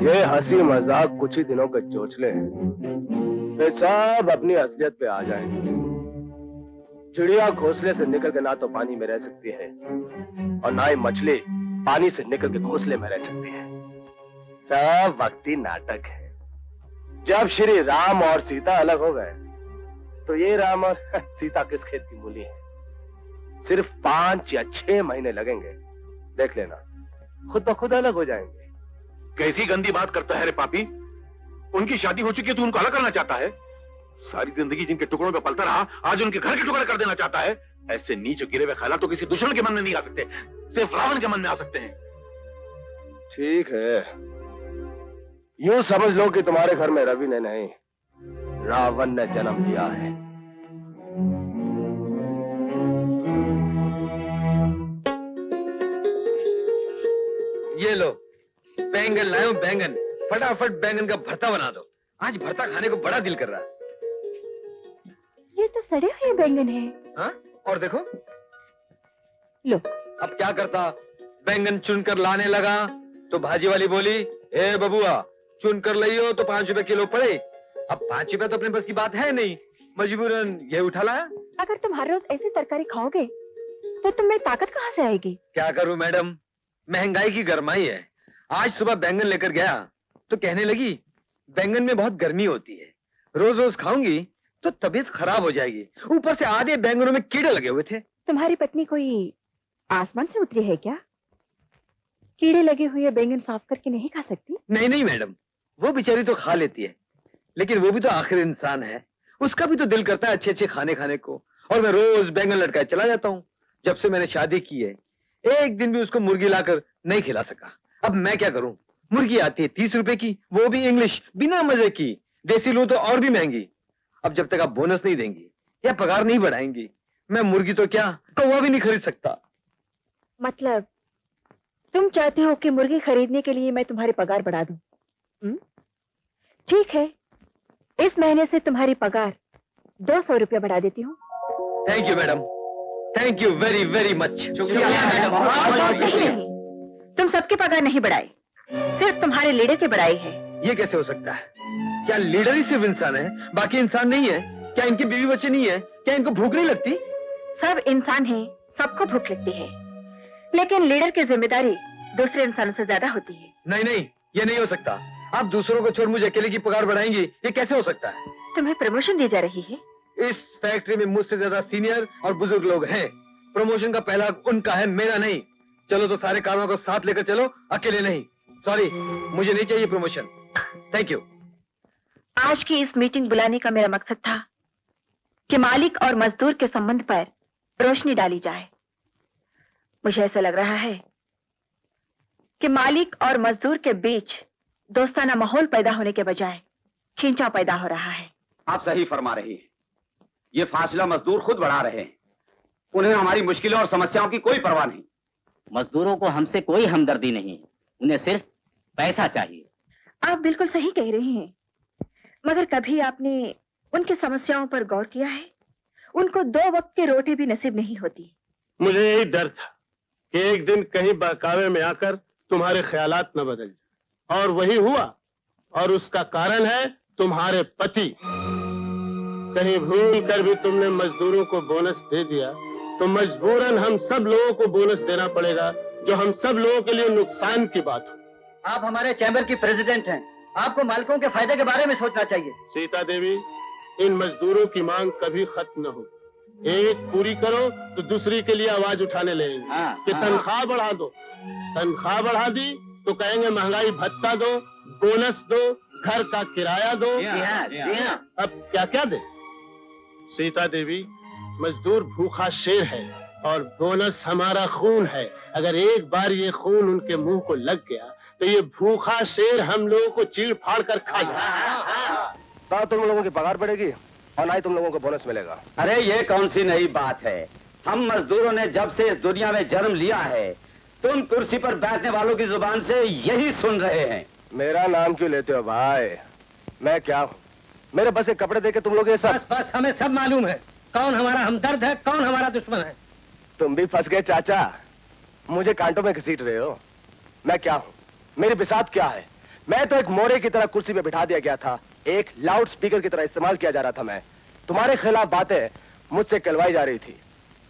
ये हंसी मजाक कुछ ही दिनों के चोचले हैं, वे सब अपनी असलियत पे आ जाएंगे। चिड़िया घोंसले से निकल के ना तो पानी में रह सकती है और ना ही मछली पानी से निकल के घोंसले में रह सकती है। सब वक्ती नाटक है। जब श्री राम और सीता अलग हो गए तो ये राम और सीता किस खेत की मूली है। सिर्फ 5 या 6 महीने लगेंगे, देख लेना, खुद ब खुद अलग हो जाएंगे। कैसी गंदी बात करता है रे पापी। उनकी शादी हो चुकी है तो उनको अलग करना चाहता है। सारी जिंदगी जिनके टुकड़ों पे पलता रहा आज उनके घर के टुकड़े कर देना चाहता है। ऐसे नीच गिरे हुए ख्याल तो किसी दुश्मन के मन में नहीं आ सकते, सिर्फ रावण के मन में आ सकते हैं। ठीक है, यूं समझ लो कि तुम्हारे घर में रवि ने नहीं, रावण ने जन्म लिया है। ये लो बैंगन लायो, बैंगन, फटाफट बैंगन का भरता बना दो। आज भरता खाने को बड़ा दिल कर रहा है। ये तो सड़े हुए बैंगन है। हाँ? और देखो, लो। अब क्या करता, बैंगन चुनकर लाने लगा तो भाजी वाली बोली, ए बबुआ चुनकर लाइयो तो 5 रुपए किलो पड़े। अब 5 रुपए तो अपने बस की बात है नहीं, मजबूरन ये उठा लाया। अगर तुम हर रोज ऐसी तरकारी खाओगे तो तुम्हें ताकत कहाँ से आएगी? क्या करूं मैडम, महंगाई की गरमाई है। आज सुबह बैंगन लेकर गया तो कहने लगी बैंगन में बहुत गर्मी होती है, रोज रोज खाऊंगी तो तबीयत खराब हो जाएगी। ऊपर से आधे बैंगनों में कीड़े लगे हुए थे। तुम्हारी पत्नी कोई आसमान से उतरी है क्या? कीड़े लगे हुए बैंगन साफ करके नहीं खा सकती? नहीं नहीं मैडम, वो बेचारी तो खा लेती है, लेकिन वो भी तो आखिर इंसान है, उसका भी तो दिल करता है अच्छे अच्छे खाने खाने को। और मैं रोज बैंगन लटकाए चला जाता हूँ। जब से मैंने शादी की है एक दिन भी उसको मुर्गी लाकर नहीं खिला सका। अब मैं क्या करूं, मुर्गी आती है 30 रुपए की, वो भी इंग्लिश, बिना मजे की। देसी लूं तो और भी महंगी। अब जब तक आप बोनस नहीं देंगी या पगार नहीं बढ़ाएंगी, मैं मुर्गी तो क्या कौवा भी नहीं खरीद सकता। मतलब तुम चाहते हो कि मुर्गी खरीदने के लिए मैं तुम्हारी पगार बढ़ा दूं? ठीक है, इस महीने से तुम्हारी पगार 200 रुपये बढ़ा देती हूँ। Thank you madam, thank you very very much. नहीं, तुम सबके पगार नहीं बढ़ाए, सिर्फ तुम्हारे लीडर के बढ़ाई है। ये कैसे हो सकता है? क्या लीडर ही सिर्फ इंसान है, बाकी इंसान नहीं है? क्या इनके बीवी बच्चे नहीं है? क्या इनको भूख नहीं लगती? सब इंसान हैं, सबको भूख लगती है, लेकिन लीडर की जिम्मेदारी दूसरे इंसानों से ज्यादा होती है। नहीं नहीं, ये नहीं हो सकता। आप दूसरों को छोड़ मुझे अकेले की पगार बढ़ाएंगी, ये कैसे हो सकता है? तुम्हें प्रमोशन दी जा रही है। इस फैक्ट्री में मुझसे ज्यादा सीनियर और बुजुर्ग लोग हैं। प्रमोशन का पहला उनका है, मेरा नहीं। चलो तो सारे कामों को साथ लेकर चलो, अकेले नहीं। सॉरी, मुझे नहीं चाहिए प्रमोशन। Thank you. आज की इस मीटिंग बुलाने का मेरा मकसद था कि मालिक और मजदूर के संबंध पर रोशनी डाली जाए। मुझे ऐसा लग रहा है कि मालिक और मजदूर के बीच दोस्ताना माहौल पैदा होने के बजाय खींचाव पैदा हो रहा है। आप सही फरमा रही हैं। ये फासला मजदूर खुद बढ़ा रहे हैं। उन्हें हमारी मुश्किलों और समस्याओं की कोई परवाह नहीं। मजदूरों को हमसे कोई हमदर्दी नहीं है, उन्हें सिर्फ पैसा चाहिए। आप बिल्कुल सही कह रही हैं, मगर कभी आपने उनकी समस्याओं पर गौर किया है? उनको 2 वक्त की रोटी भी नसीब नहीं होती। मुझे यही डर था कि एक दिन कहीं बहकावे में आकर तुम्हारे ख्यालात न बदल जाए, और वही हुआ। और उसका कारण है तुम्हारे पति। कहीं भूल कर भी तुमने मजदूरों को बोनस दे दिया तो मजबूरन हम सब लोगों को बोनस देना पड़ेगा, जो हम सब लोगों के लिए नुकसान की बात हो। आप हमारे चैम्बर की प्रेसिडेंट हैं, आपको मालिकों के फायदे के बारे में सोचना चाहिए। सीता देवी, इन मजदूरों की मांग कभी खत्म न हो। एक पूरी करो तो दूसरी के लिए आवाज उठाने लगेंगे कि तनख्वाह बढ़ा दो। तनख्वाह बढ़ा दी तो कहेंगे महंगाई भत्ता दो, बोनस दो, घर का किराया दो। अब क्या क्या दे? सीता देवी, मजदूर भूखा शेर है और बोनस हमारा खून है। अगर एक बार ये खून उनके मुंह को लग गया तो ये भूखा शेर हम लोगों को चीड़ फाड़ कर खा जाएगा। ना तुम लोगों की पगार बढ़ेगी और ना ही तुम लोगों को बोनस मिलेगा। अरे ये कौन सी नई बात है? हम मजदूरों ने जब से इस दुनिया में जन्म लिया है तुम कुर्सी पर बैठने वालों की जुबान से यही सुन रहे हैं। मेरा नाम क्यों लेते हो भाई? मैं क्या हूँ? मेरे बस एक कपड़े देके तुम लोग ये सब। बस हमें सब मालूम है कौन हमारा हमदर्द है, कौन हमारा दुश्मन है। तुम भी फंस गए चाचा, मुझे कांटों में घसीट रहे हो। मैं क्या हूँ? मेरी बिसात क्या है? मैं तो एक मोरे की तरह कुर्सी पे बिठा दिया गया था, एक लाउड स्पीकर की तरह इस्तेमाल किया जा रहा था। मैं तुम्हारे खिलाफ बातें मुझसे कहलवाई जा रही थी।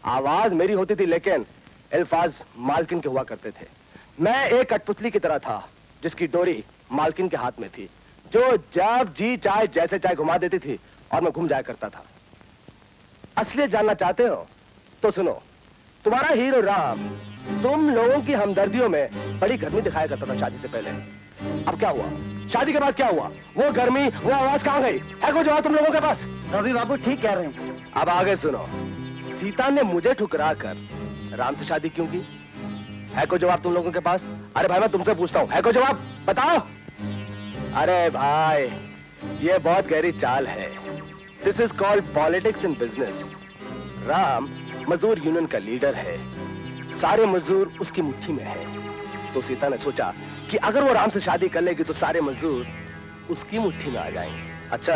आवाज मेरी होती थी लेकिन अल्फाज मालकिन के हुआ करते थे। मैं एक कठपुतली की तरह था जिसकी डोरी मालकिन के हाथ में थी, जो जब जी चाहे जैसे चाहे घुमा देती थी और मैं घूम जाया करता था। असलियत जानना चाहते हो तो सुनो। तुम्हारा हीरो राम तुम लोगों की हमदर्दियों में बड़ी गर्मी दिखाया करता था शादी से पहले। अब क्या हुआ? शादी के बाद क्या हुआ? वो गर्मी, वो आवाज कहां गई? है कोई जवाब तुम लोगों के पास? रवि बाबू ठीक कह रहे हैं। अब आगे सुनो। सीता ने मुझे ठुकरा कर राम से शादी क्यों की? है कोई जवाब तुम लोगों के पास? अरे भाई मैं तुमसे पूछता हूँ, है कोई जवाब? बताओ। अरे भाई ये बहुत गहरी चाल है। This is called politics in business. Ram मजदूर यूनियन का लीडर है, सारे मजदूर उसकी मुट्ठी में है। तो सीता ने सोचा कि अगर वो राम से शादी कर लेगी तो सारे मजदूर उसकी मुट्ठी में आ जाएंगे। अच्छा,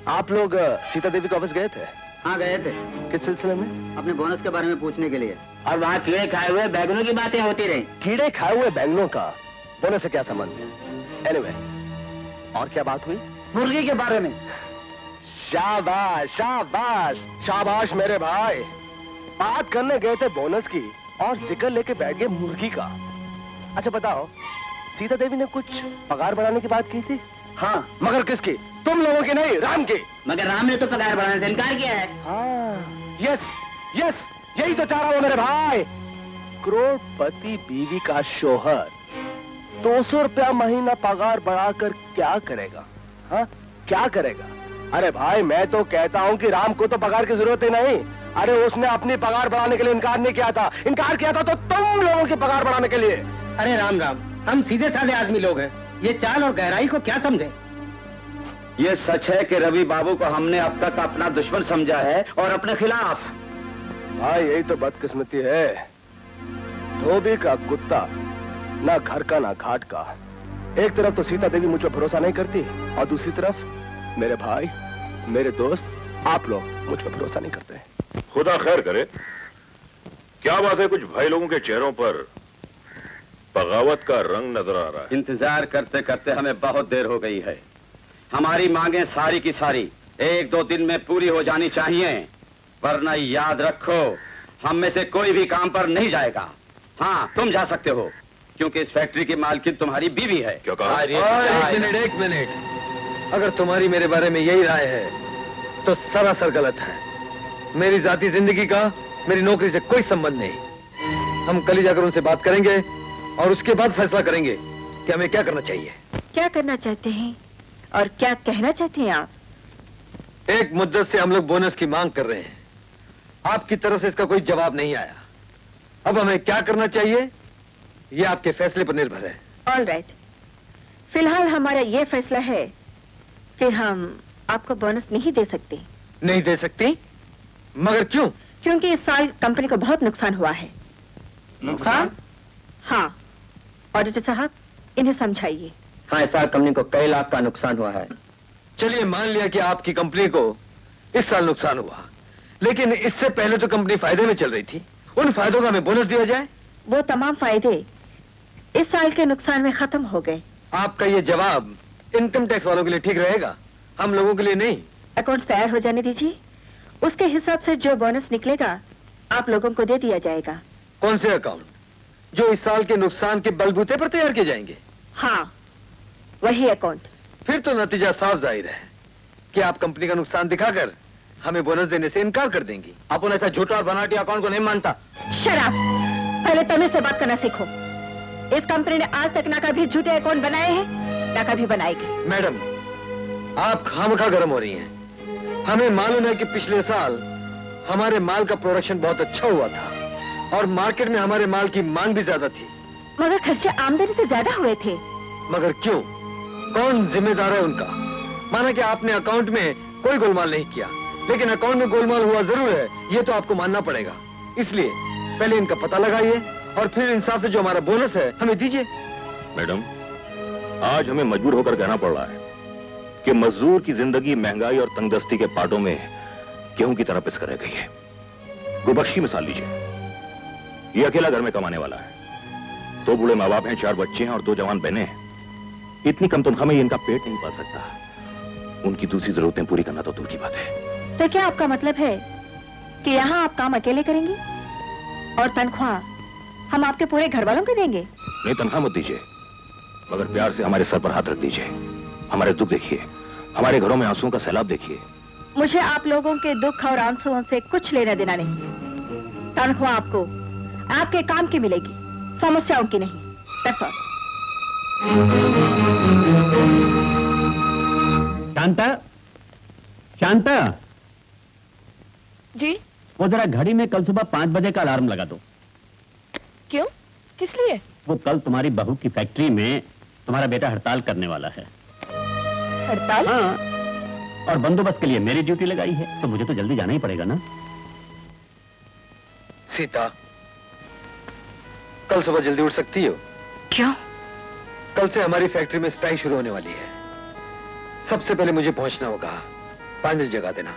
आप लोग सीता देवी के ऑफिस गए थे? हाँ गए थे। किस सिलसिले में? अपने बोनस के बारे में पूछने के लिए। और वहाँ कीड़े खाए हुए बैगनों की बातें होती रही। कीड़े खाए हुए बैंगनों का बोनस से क्या संबंध है? एनीवे, और क्या बात हुई? मुर्गी के बारे में। शाबाश शाबाश शाबाश मेरे भाई। बात करने गए थे बोनस की और जिक्र लेके बैठ गए मुर्गी का। अच्छा बताओ, सीता देवी ने कुछ पगार बढ़ाने की बात की थी? हाँ, मगर किसकी? तुम लोगों की नहीं, राम की। मगर राम ने तो पगार बढ़ाने से इनकार किया है। हाँ, यस यस, यही तो चाह रहा हूं मेरे भाई। करोड़पति बीवी का शोहर 200 रुपया महीना पगार बढ़ाकर क्या करेगा? हाँ, क्या करेगा? अरे भाई मैं तो कहता हूं कि राम को तो पगार की जरूरत ही नहीं। अरे उसने अपनी पगार बढ़ाने के लिए इनकार नहीं किया था। इनकार किया था तो तुम लोगों की पगार बढ़ाने के लिए। अरे राम राम, हम सीधे साधे आदमी लोग हैं, ये चाल और गहराई को क्या समझे? ये सच है कि रवि बाबू को हमने अब तक अपना दुश्मन समझा है और अपने खिलाफ। भाई यही तो बदकिस्मती है। धोबी का कुत्ता, ना घर का ना घाट का। एक तरफ तो सीता देवी मुझ पर भरोसा नहीं करती और दूसरी तरफ मेरे भाई, मेरे दोस्त, आप लोग मुझ पर भरोसा नहीं करते। खुदा खैर करे। क्या बात है, कुछ भाई लोगों के चेहरों पर बगावत का रंग नजर आ रहा है। इंतजार करते करते हमें बहुत देर हो गई है। हमारी मांगें सारी की सारी 1-2 दिन में पूरी हो जानी चाहिए, वरना याद रखो हम में से कोई भी काम पर नहीं जाएगा। हाँ, तुम जा सकते हो क्योंकि इस फैक्ट्री की मालकिन तुम्हारी बीवी है। क्या कहा? एक मिनट, अगर तुम्हारी मेरे बारे में यही राय है तो सरासर गलत है। मेरी जाती जिंदगी का मेरी नौकरी से कोई संबंध नहीं। हम कल ही जाकर उनसे बात करेंगे और उसके बाद फैसला करेंगे कि हमें क्या करना चाहिए। क्या करना चाहते हैं और क्या कहना चाहते हैं आप? एक मुद्दत से हम लोग बोनस की मांग कर रहे हैं, आपकी तरफ से इसका कोई जवाब नहीं आया। अब हमें क्या करना चाहिए ये आपके फैसले पर निर्भर है। ऑल राइट, फिलहाल हमारा ये फैसला है कि हम आपको बोनस नहीं दे सकते। नहीं दे सकती? मगर क्यों? क्योंकि इस साल कंपनी को बहुत नुकसान हुआ है। नुकसान? हाँ, ऑडिटर साहब इन्हें समझाइए। हाँ, इस साल कंपनी को कई लाख का नुकसान हुआ है। चलिए मान लिया कि आपकी कंपनी को इस साल नुकसान हुआ, लेकिन इससे पहले तो कंपनी फायदे में चल रही थी। उन फायदों का हमें बोनस दिया जाए। वो तमाम फायदे इस साल के नुकसान में खत्म हो गए। आपका ये जवाब इनकम टैक्स वालों के लिए ठीक रहेगा, हम लोगों के लिए नहीं। अकाउंट्स तैयार हो जाने दीजिए, उसके हिसाब से जो बोनस निकलेगा आप लोगों को दे दिया जाएगा। कौन से अकाउंट? जो इस साल के नुकसान के बलबूते पर तैयार किए जाएंगे? हाँ, वही अकाउंट। फिर तो नतीजा साफ जाहिर है कि आप कंपनी का नुकसान दिखाकर हमें बोनस देने से इनकार कर देंगी। अपन ऐसा झूठा और बनावटी अकाउंट को नहीं मानता। शराब, पहले तमीज से बात करना सीखो। इस कंपनी ने आज तक ना कभी झूठे अकाउंट बनाए हैं ना कभी बनाएगी। मैडम, आप खामखा गर्म हो रही हैं। हमें मालूम है कि पिछले साल हमारे माल का प्रोडक्शन बहुत अच्छा हुआ था और मार्केट में हमारे माल की मांग भी ज्यादा थी। मगर खर्चे आमदनी से ज्यादा हुए थे। मगर क्यों? कौन जिम्मेदार है उनका? माना कि आपने अकाउंट में कोई गोलमाल नहीं किया, लेकिन अकाउंट में गोलमाल हुआ जरूर है, ये तो आपको मानना पड़ेगा। इसलिए पहले इनका पता लगाइए और फिर इंसाफ से जो हमारा बोनस है हमें दीजिए। मैडम, आज हमें मजबूर होकर कहना पड़ रहा है कि मजदूर की जिंदगी महंगाई और तंगदस्ती के पाटों में गेहूं की तरह पिस कर रह गई है। गुरबख्श की मिसाल लीजिए, ये अकेला घर में कमाने वाला है, दो बूढ़े माँ बाप हैं, 4 बच्चे हैं और 2 जवान बहनें हैं। इतनी कम तनख्वाह में ये इनका पेट नहीं पाल सकता। उनकी दूसरी जरूरतें पूरी करना तो दूर की बात है। तो क्या आपका मतलब है कि यहाँ आप काम अकेले करेंगे और तनख्वाह हम आपके पूरे घर वालों को देंगे? नहीं, तनख्वाह मत दीजिए, मगर प्यार से हमारे सर पर हाथ रख दीजिए। हमारे दुख देखिए, हमारे घरों में आंसुओं का सैलाब देखिए। मुझे आप लोगों के दुख और आंसुओं से कुछ लेना देना नहीं। तनख्वाह आपको आपके काम की मिलेगी, समस्याओं की नहीं। That's all. शांता, शांता, जी वो जरा घड़ी में कल सुबह 5 बजे का अलार्म लगा दो। क्यों? किस लिए? वो कल तुम्हारी बहू की फैक्ट्री में तुम्हारा बेटा हड़ताल करने वाला है। हड़ताल? हाँ, और बंदोबस्त के लिए मेरी ड्यूटी लगाई है, तो मुझे तो जल्दी जाना ही पड़ेगा ना। सीता, कल सुबह जल्दी उठ सकती हो? क्यों? कल से हमारी फैक्ट्री में स्ट्राइक शुरू होने वाली है। सबसे पहले मुझे पहुंचना होगा। 5 बजे जगा देना।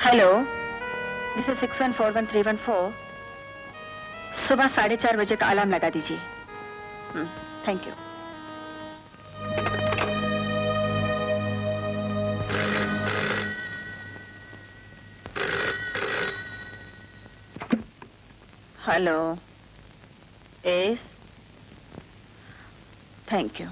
Hello, this is 6141-314। सुबह 4:30 बजे का अलार्म लगा दीजिए। Thank you. Hello, yes, thank you.